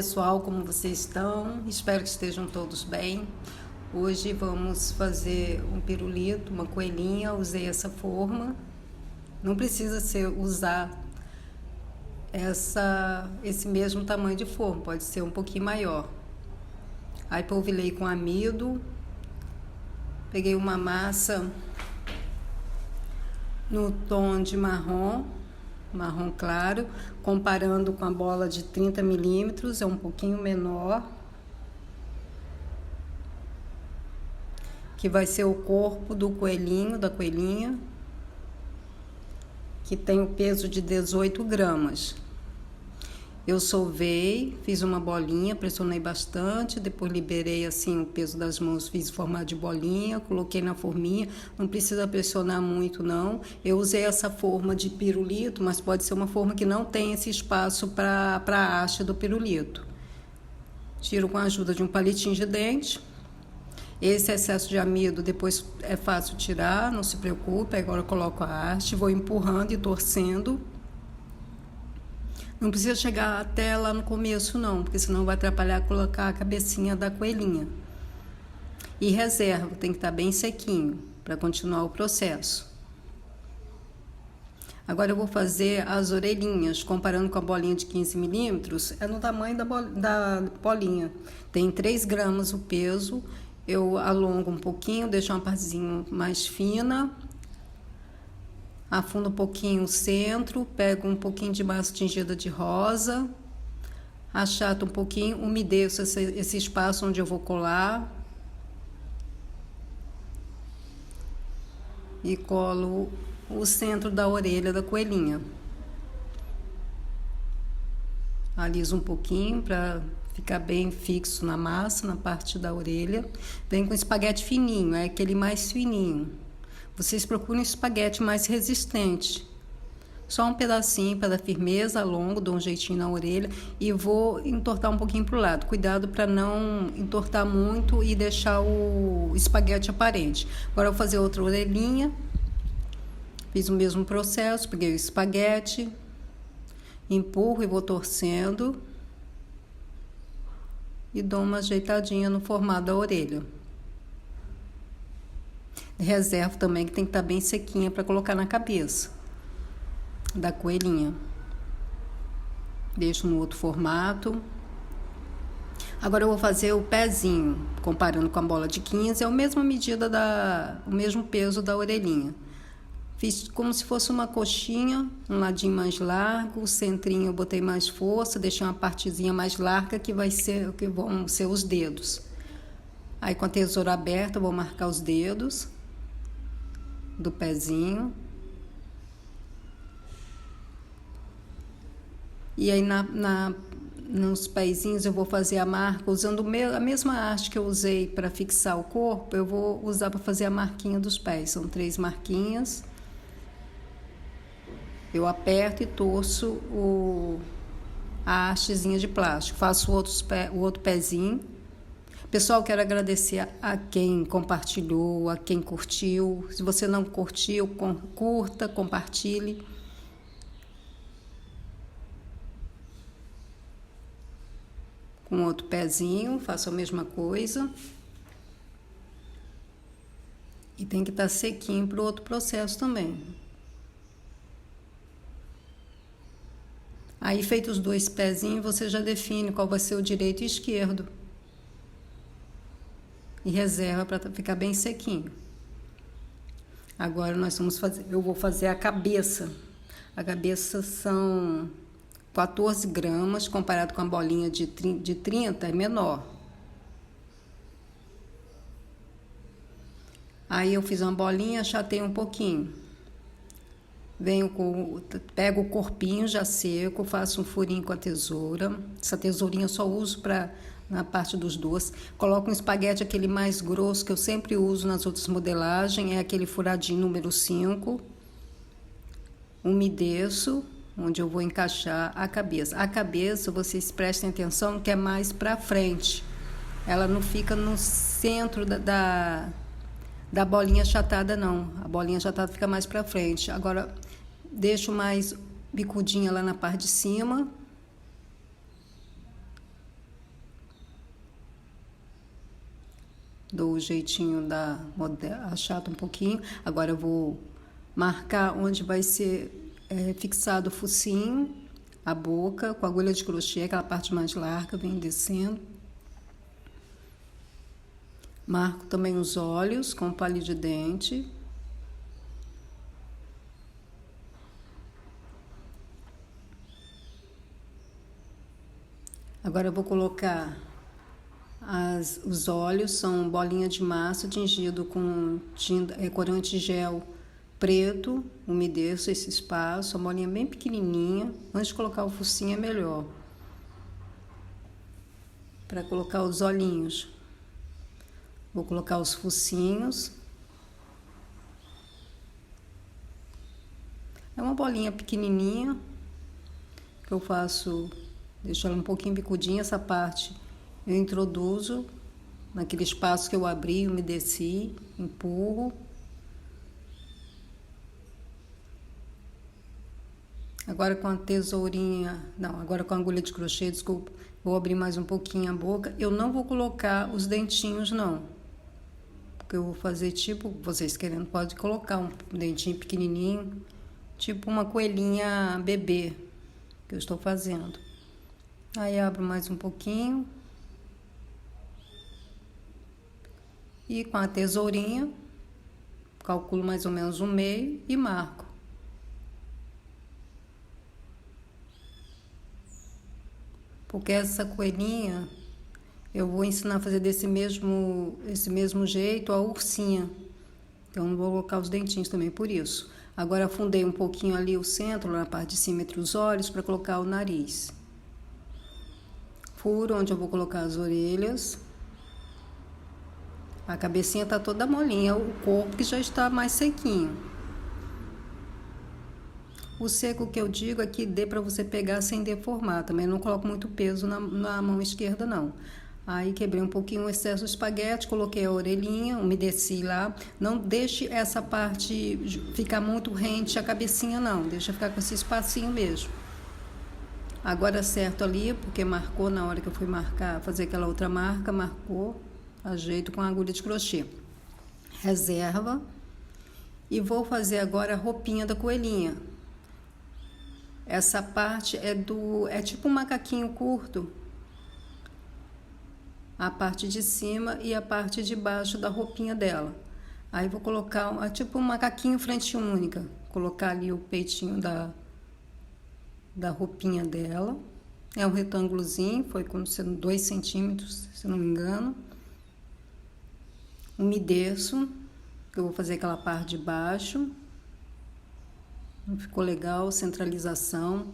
pessoal, como vocês estão? Espero que estejam todos bem. Hoje vamos fazer um pirulito, uma coelhinha. Usei essa forma. Não precisa usar esse mesmo tamanho de forma, pode ser um pouquinho maior. Aí polvilhei com amido. Peguei uma massa no tom de marrom claro, comparando com a bola de 30 milímetros, é um pouquinho menor, que vai ser o corpo do coelhinho, da coelhinha, que tem o peso de 18 gramas. Eu solvei, fiz uma bolinha, pressionei bastante, depois liberei assim o peso das mãos, fiz formato de bolinha, coloquei na forminha, não precisa pressionar muito não. Eu usei essa forma de pirulito, mas pode ser uma forma que não tem esse espaço para a haste do pirulito. Tiro com a ajuda de um palitinho de dente. Esse excesso de amido depois é fácil tirar, não se preocupe. Agora eu coloco a haste, vou empurrando e torcendo. Não precisa chegar até lá no começo não, porque senão vai atrapalhar colocar a cabecinha da coelhinha. E reserva, tem que estar bem sequinho para continuar o processo. Agora eu vou fazer as orelhinhas, comparando com a bolinha de 15 milímetros, é no tamanho da bolinha. Tem 3 gramas o peso, eu alongo um pouquinho, deixo uma partezinha mais fina. Afundo um pouquinho o centro, pego um pouquinho de massa tingida de rosa, achato um pouquinho, umedeço esse espaço onde eu vou colar e colo o centro da orelha da coelhinha. Aliso um pouquinho para ficar bem fixo na massa, na parte da orelha. Vem com espaguete fininho, é aquele mais fininho. Vocês procuram espaguete mais resistente. Só um pedacinho para dar firmeza, longo, dou um jeitinho na orelha e vou entortar um pouquinho para o lado. Cuidado para não entortar muito e deixar o espaguete aparente. Agora eu vou fazer outra orelhinha. Fiz o mesmo processo, peguei o espaguete, empurro e vou torcendo e dou uma ajeitadinha no formato da orelha. Reservo também, que tem que estar bem sequinha para colocar na cabeça da coelhinha. Deixo no outro formato. Agora eu vou fazer o pezinho, comparando com a bola de 15, é a mesma medida, o mesmo peso da orelhinha. Fiz como se fosse uma coxinha, um ladinho mais largo, o centrinho eu botei mais força, deixei uma partezinha mais larga que vão ser os dedos. Aí com a tesoura aberta eu vou marcar os dedos do pezinho. E aí nos pezinhos eu vou fazer a marca usando a mesma haste que eu usei para fixar o corpo, eu vou usar para fazer a marquinha dos pés. São 3 marquinhas. Eu aperto e torço a hastezinha de plástico. Faço o outro pezinho. Pessoal, quero agradecer a quem compartilhou, a quem curtiu. Se você não curtiu, curta, compartilhe. Com outro pezinho, faço a mesma coisa. E tem que estar sequinho para o outro processo também. Aí, feitos os 2 pezinhos, você já define qual vai ser o direito e esquerdo. E reserva para ficar bem sequinho. Agora eu vou fazer a cabeça. A cabeça são 14 gramas, comparado com a bolinha de 30, é menor. Aí eu fiz uma bolinha, achatei um pouquinho. Pego o corpinho já seco, faço um furinho com a tesoura. Essa tesourinha eu só uso na parte dos doces. Coloco um espaguete, aquele mais grosso que eu sempre uso nas outras modelagens, é aquele furadinho número 5. Umedeço, onde eu vou encaixar a cabeça. A cabeça, vocês prestem atenção que é mais para frente. Ela não fica no centro da bolinha achatada, não. A bolinha achatada fica mais para frente. Agora, deixo mais bicudinha lá na parte de cima. Dou o jeitinho achato um pouquinho. Agora eu vou marcar onde vai ser fixado o focinho, a boca, com a agulha de crochê, aquela parte mais larga, vem descendo. Marco também os olhos com palito de dente. Agora eu vou colocar os olhos, são bolinha de massa tingido com corante gel preto, umedeço esse espaço, uma bolinha bem pequenininha. Antes de colocar o focinho é melhor, para colocar os olhinhos. Vou colocar os focinhos. É uma bolinha pequenininha que eu faço, deixo ela um pouquinho bicudinha. Essa parte eu introduzo naquele espaço que eu abri, umedeci, empurro. Agora com a tesourinha, não, agora com a agulha de crochê, desculpa, vou abrir mais um pouquinho a boca. Eu não vou colocar os dentinhos, não. Porque eu vou fazer tipo, vocês querendo, pode colocar um dentinho pequenininho, tipo uma coelhinha bebê, que eu estou fazendo. Aí abro mais um pouquinho. E com a tesourinha, calculo mais ou menos o meio e marco. Porque essa coelhinha, eu vou ensinar a fazer esse mesmo jeito a ursinha. Então, não vou colocar os dentinhos também por isso. Agora, afundei um pouquinho ali o centro, na parte de cima entre os olhos, para colocar o nariz. Furo onde eu vou colocar as orelhas. A cabecinha tá toda molinha, o corpo que já está mais sequinho. O seco que eu digo é que dê para você pegar sem deformar. Também não coloco muito peso na mão esquerda, não. Aí quebrei um pouquinho o excesso do espaguete, coloquei a orelhinha, umedeci lá. Não deixe essa parte ficar muito rente a cabecinha, não. Deixa ficar com esse espacinho mesmo. Agora acerto ali, porque marcou na hora que eu fui fazer aquela outra marca, marcou. Ajeito com a agulha de crochê. Reserva. E vou fazer agora a roupinha da coelhinha. Essa parte é tipo um macaquinho curto. A parte de cima e a parte de baixo da roupinha dela. Aí vou colocar tipo um macaquinho frente única. Colocar ali o peitinho da roupinha dela. É um retângulozinho, foi com 2 centímetros, se não me engano. Umedeço, que eu vou fazer aquela parte de baixo. Ficou legal, centralização.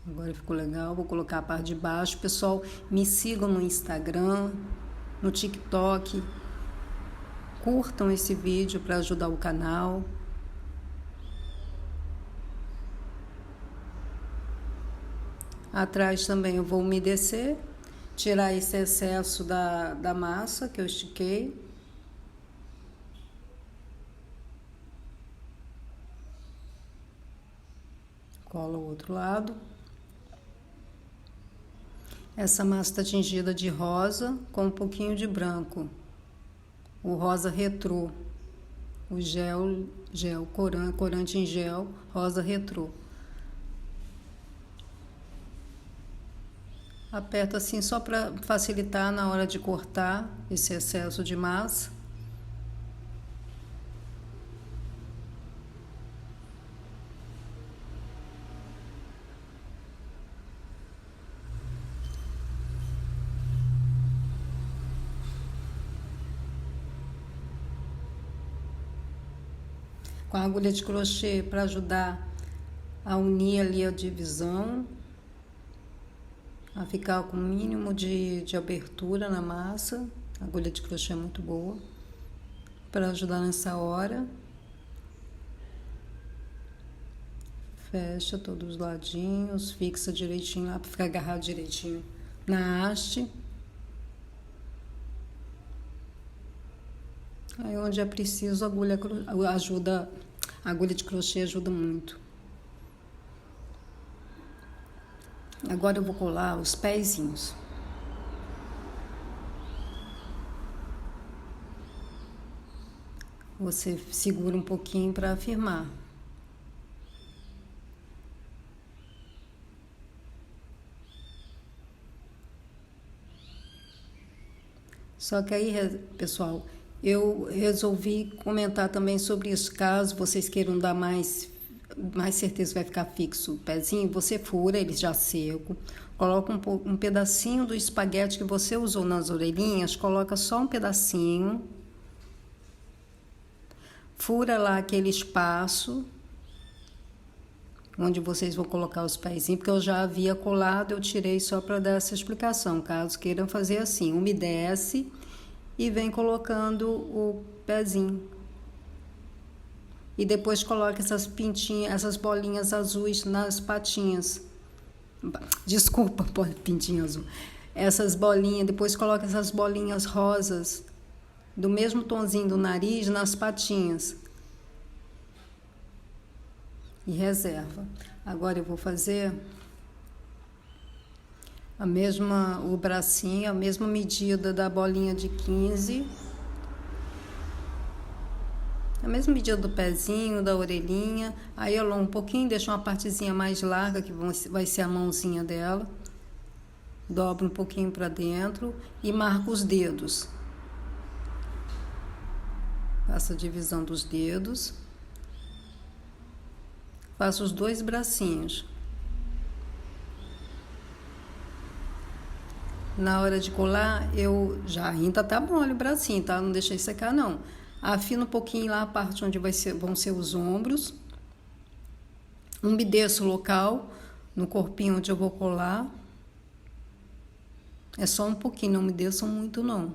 Agora ficou legal, vou colocar a parte de baixo. Pessoal, me sigam no Instagram, no TikTok. Curtam esse vídeo para ajudar o canal. Atrás também eu vou umedecer, tirar esse excesso da massa que eu estiquei. Cola o outro lado. Essa massa está tingida de rosa com um pouquinho de branco. O rosa retrô. O corante em gel, rosa retrô. Aperto assim só para facilitar na hora de cortar esse excesso de massa. Com a agulha de crochê para ajudar a unir ali a divisão, a ficar com o mínimo de abertura na massa. A agulha de crochê é muito boa para ajudar nessa hora. Fecha todos os ladinhos, fixa direitinho lá para ficar agarrado direitinho na haste. Aí onde é preciso, a agulha de crochê ajuda muito. Agora eu vou colar os pezinhos. Você segura um pouquinho para firmar. Só que aí, pessoal, eu resolvi comentar também sobre isso. Caso vocês queiram dar mais certeza que vai ficar fixo o pezinho, você fura ele já seco, coloca um pedacinho do espaguete que você usou nas orelhinhas, coloca só um pedacinho, fura lá aquele espaço onde vocês vão colocar os pezinhos, porque eu já havia colado, eu tirei só para dar essa explicação, caso queiram fazer assim, umedece e vem colocando o pezinho. E depois coloca essas pintinhas, essas bolinhas azuis nas patinhas. Desculpa, pintinha azul. Essas bolinhas, depois coloca essas bolinhas rosas, do mesmo tonzinho do nariz, nas patinhas. E reserva. Agora eu vou fazer o bracinho, a mesma medida da bolinha de 15. A mesma medida do pezinho, da orelhinha. Aí eu alongo um pouquinho, deixo uma partezinha mais larga, que vai ser a mãozinha dela. Dobro um pouquinho para dentro e marco os dedos. Faço a divisão dos dedos. Faço os 2 bracinhos. Na hora de colar, eu já ainda tá mole o bracinho, tá? Não deixei secar, não. Afino um pouquinho lá a parte onde vão ser os ombros. Umedeço o local, no corpinho onde eu vou colar. É só um pouquinho, não umedeçam muito, não.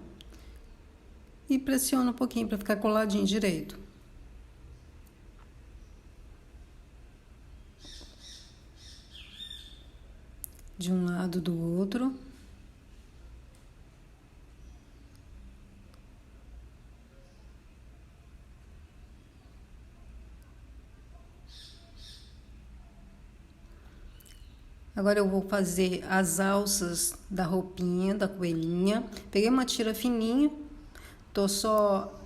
E pressiono um pouquinho para ficar coladinho direito. De um lado do outro. Agora eu vou fazer as alças da roupinha, da coelhinha. Peguei uma tira fininha, tô só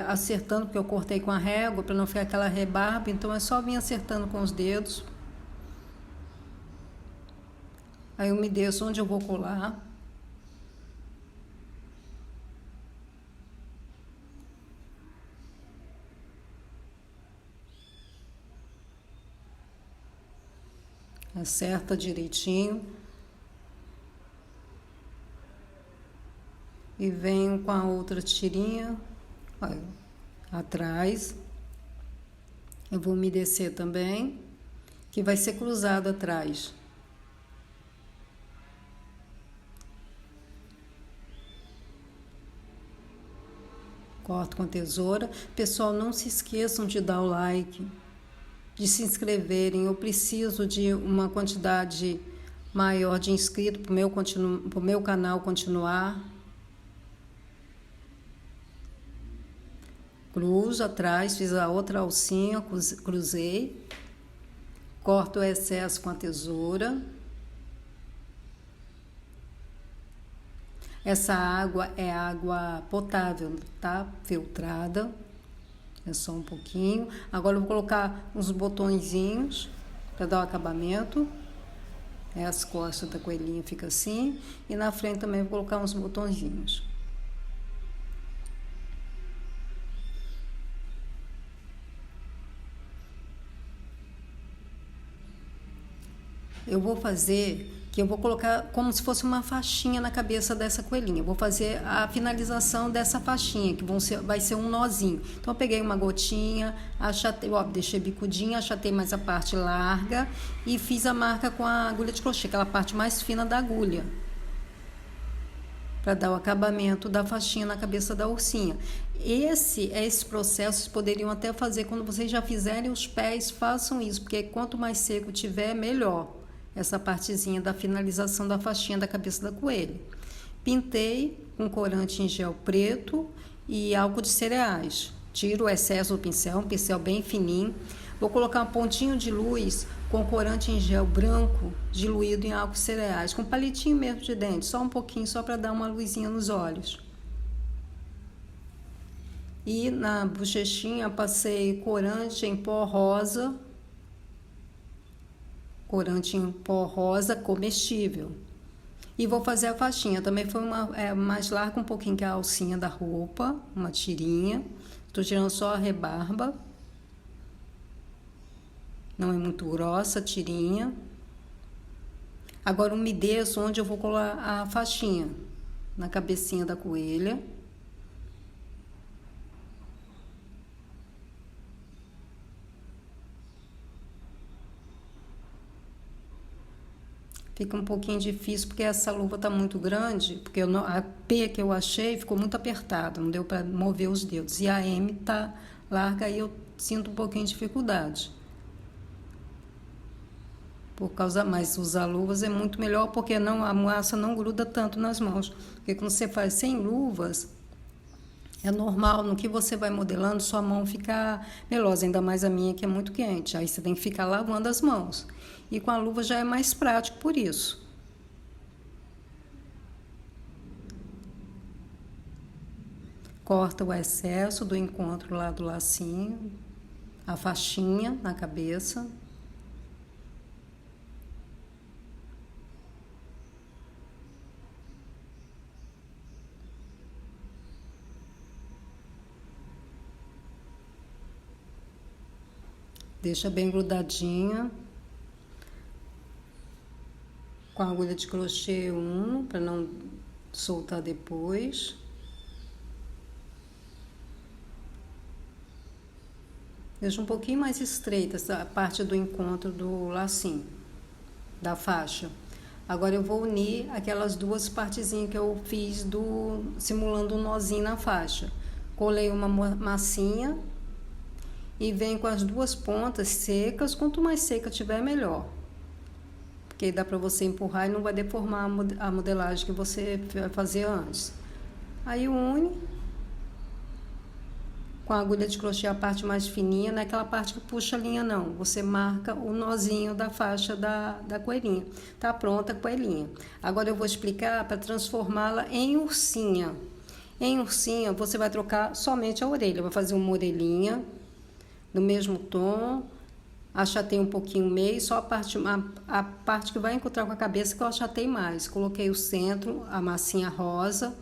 acertando, porque eu cortei com a régua, para não ficar aquela rebarba, então é só vir acertando com os dedos. Aí eu umedeço onde eu vou colar. Acerta direitinho. E venho com a outra tirinha, olha, atrás. Eu vou umedecer também, que vai ser cruzado atrás. Corto com a tesoura. Pessoal, não se esqueçam de dar o like, de se inscreverem. Eu preciso de uma quantidade maior de inscritos para o meu canal continuar. Cruzo atrás, fiz a outra alcinha, cruzei. Corto o excesso com a tesoura. Essa água é água potável, tá? Filtrada. É só um pouquinho. Agora eu vou colocar uns botõezinhos para dar o acabamento. As costas da coelhinha fica assim. E na frente também vou colocar uns botõezinhos. Eu vou fazer, que eu vou colocar como se fosse uma faixinha na cabeça dessa coelhinha. Eu vou fazer a finalização dessa faixinha, que vai ser um nozinho. Então, eu peguei uma gotinha, achatei, deixei bicudinha, achatei mais a parte larga e fiz a marca com a agulha de crochê, aquela parte mais fina da agulha, para dar o acabamento da faixinha na cabeça da ursinha. Esse processo vocês poderiam até fazer quando vocês já fizerem os pés, façam isso, porque quanto mais seco tiver, melhor. Essa partezinha da finalização da faixinha da cabeça da coelha. Pintei com corante em gel preto e álcool de cereais. Tiro o excesso do pincel, um pincel bem fininho. Vou colocar um pontinho de luz com corante em gel branco diluído em álcool cereais, com palitinho mesmo de dente, só um pouquinho, só para dar uma luzinha nos olhos. E na bochechinha passei corante em pó rosa, comestível. E vou fazer a faixinha, também foi mais larga um pouquinho que a alcinha da roupa, uma tirinha. Estou tirando só a rebarba. Não é muito grossa a tirinha. Agora umedeço onde eu vou colar a faixinha, na cabecinha da coelha. Fica um pouquinho difícil porque essa luva tá muito grande, porque a P que eu achei ficou muito apertada, não deu para mover os dedos. E a M tá larga e eu sinto um pouquinho de dificuldade. Mas usar luvas é muito melhor porque a massa não gruda tanto nas mãos. Porque quando você faz sem luvas, é normal, no que você vai modelando, sua mão fica melosa, ainda mais a minha que é muito quente. Aí você tem que ficar lavando as mãos. E com a luva já é mais prático por isso. Corta o excesso do encontro lá do lacinho, a faixinha na cabeça. Deixa bem grudadinha. Com a agulha de crochê para não soltar depois. Deixa um pouquinho mais estreita essa parte do encontro do lacinho, da faixa. Agora eu vou unir aquelas duas partezinhas que eu fiz simulando um nozinho na faixa. Colei uma massinha e venho com as duas pontas secas. Quanto mais seca tiver, melhor. Porque dá para você empurrar e não vai deformar a modelagem que você vai fazer antes. Aí une com a agulha de crochê a parte mais fininha, não é aquela parte que puxa a linha não. Você marca o nozinho da faixa da coelhinha. Tá pronta a coelhinha. Agora eu vou explicar para transformá-la em ursinha. Em ursinha você vai trocar somente a orelha. Vai fazer uma orelhinha no mesmo tom. Achatei um pouquinho o meio, só a parte que vai encontrar com a cabeça que eu achatei mais. Coloquei o centro, a massinha rosa,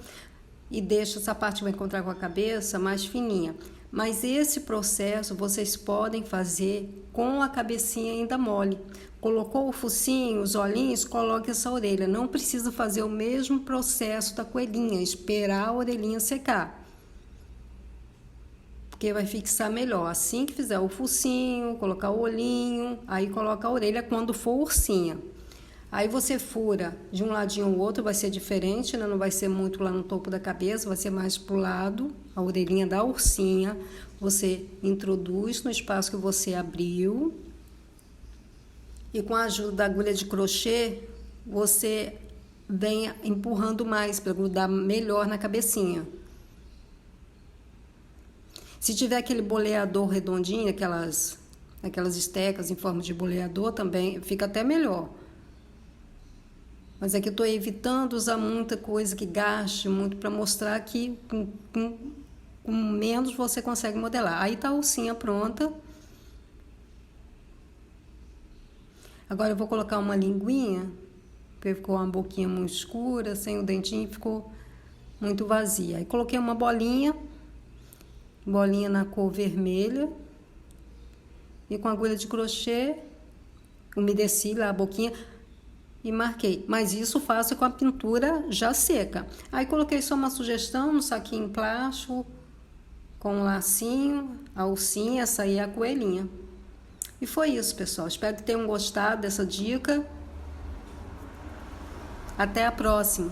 e deixo essa parte que vai encontrar com a cabeça mais fininha. Mas esse processo vocês podem fazer com a cabecinha ainda mole. Colocou o focinho, os olhinhos, coloque essa orelha. Não precisa fazer o mesmo processo da coelhinha, esperar a orelhinha secar. Porque vai fixar melhor. Assim que fizer o focinho, colocar o olhinho, aí coloca a orelha quando for ursinha. Aí você fura de um ladinho ao outro, vai ser diferente, né? Não vai ser muito lá no topo da cabeça, vai ser mais pro lado, a orelhinha da ursinha. Você introduz no espaço que você abriu. E com a ajuda da agulha de crochê, você vem empurrando mais para grudar melhor na cabecinha. Se tiver aquele boleador redondinho, aquelas estecas em forma de boleador também, fica até melhor. Mas aqui eu estou evitando usar muita coisa que gaste muito para mostrar que com menos você consegue modelar. Aí tá a ursinha pronta. Agora eu vou colocar uma linguinha, porque ficou uma boquinha muito escura, sem o dentinho, ficou muito vazia. Aí coloquei uma bolinha na cor vermelha e com agulha de crochê umedeci lá a boquinha e marquei, mas isso faço com a pintura já seca. Aí coloquei só uma sugestão no saquinho plástico com um lacinho, a ursinha, essa aí é a coelhinha. E foi isso, pessoal, espero que tenham gostado dessa dica. Até a próxima.